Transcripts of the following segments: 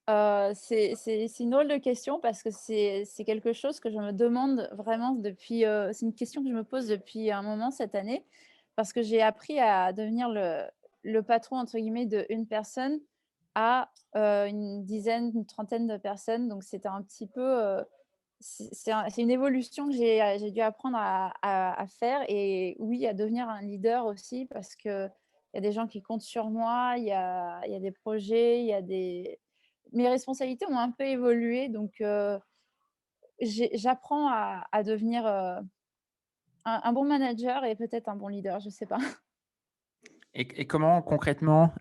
C'est une drôle de question parce que c'est quelque chose que je me demande vraiment depuis, c'est une question que je me pose depuis un moment cette année. Parce que j'ai appris à devenir le «patron» entre guillemets d'1 personne à, une dizaine, une trentaine de personnes. Donc c'était un petit peu, c'est une évolution que j'ai dû apprendre à faire et oui, à devenir un leader aussi parce qu'il y a des gens qui comptent sur moi, il y a des projets, il y a des mes responsabilités ont un peu évolué donc j'apprends à devenir, un bon manager et peut-être un bon leader, je sais pas. Et comment concrètement,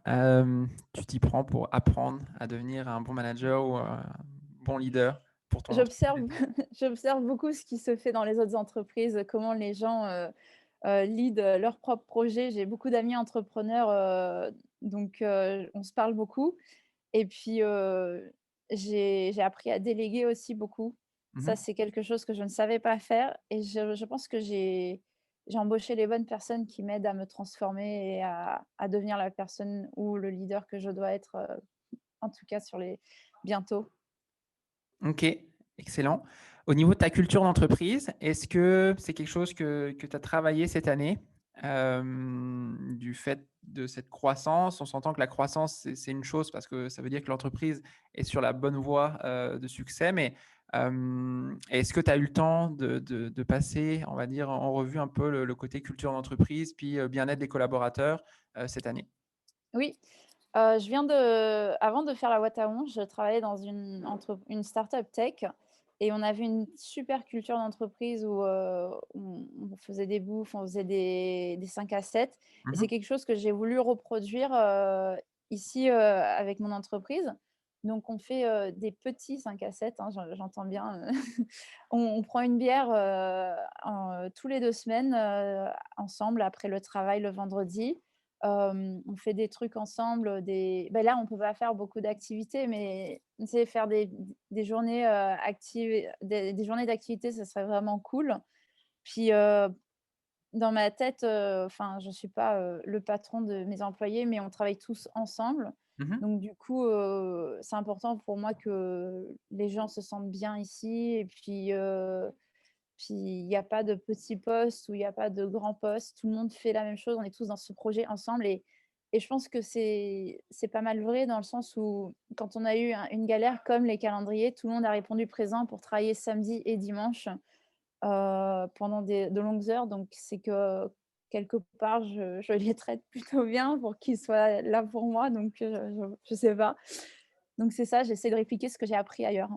tu t'y prends pour apprendre à devenir un bon manager ou un bon leader pour ton J'observe entreprise? j'observe beaucoup ce qui se fait dans les autres entreprises, comment les gens, lead, leurs propres projets. J'ai beaucoup d'amis entrepreneurs, donc on se parle beaucoup et puis, j'ai appris à déléguer aussi beaucoup. Mmh Ça, mh. c'est quelque chose que je ne savais pas faire et je pense que j'ai embauché les bonnes personnes qui m'aident à me transformer et à devenir la personne ou le leader que je dois être, en tout cas sur les bientôt. OK, excellent. Au niveau de ta culture d'entreprise, est-ce que c'est quelque chose que tu as travaillé cette année? Du fait de cette croissance, on s'entend que la croissance, c'est une chose parce que ça veut dire que l'entreprise est sur la bonne voie, de succès, mais, est-ce que tu as eu le temps de passer, on va dire, en revue un peu le côté culture d'entreprise, puis, bien-être des collaborateurs, cette année? Oui, je viens de avant de faire la Wataon, je travaillais dans une start-up tech et on avait une super culture d'entreprise où, on faisait des bouffes, on faisait des 5 à 7 et Mmh c'est mh. quelque chose que j'ai voulu reproduire, ici, avec mon entreprise. Donc on fait, des petits 5 à 7, hein, j'entends bien, on prend une bière, tous les 2 semaines, ensemble après le travail le vendredi. On fait des trucs ensemble, là, on peut pas faire beaucoup d'activités, mais tu sais, faire des journées, actives des journées d'activités, ça serait vraiment cool. Puis, dans ma tête, enfin, je suis pas, le patron de mes employés, mais on travaille tous ensemble. Mmh. Donc du coup, c'est important pour moi que les gens se sentent bien ici et puis il y a pas de petits postes ou il y a pas de grands postes. Tout le monde fait la même chose. On est tous dans ce projet ensemble et je pense que c'est pas mal vrai dans le sens où quand on a eu une galère comme les calendriers, tout le monde a répondu présent pour travailler samedi et dimanche, pendant de longues heures. Donc c'est que quelque part je les traite plutôt bien pour qu'ils soient là pour moi. Donc je sais pas. Donc c'est ça, j'essaie de répliquer ce que j'ai appris ailleurs.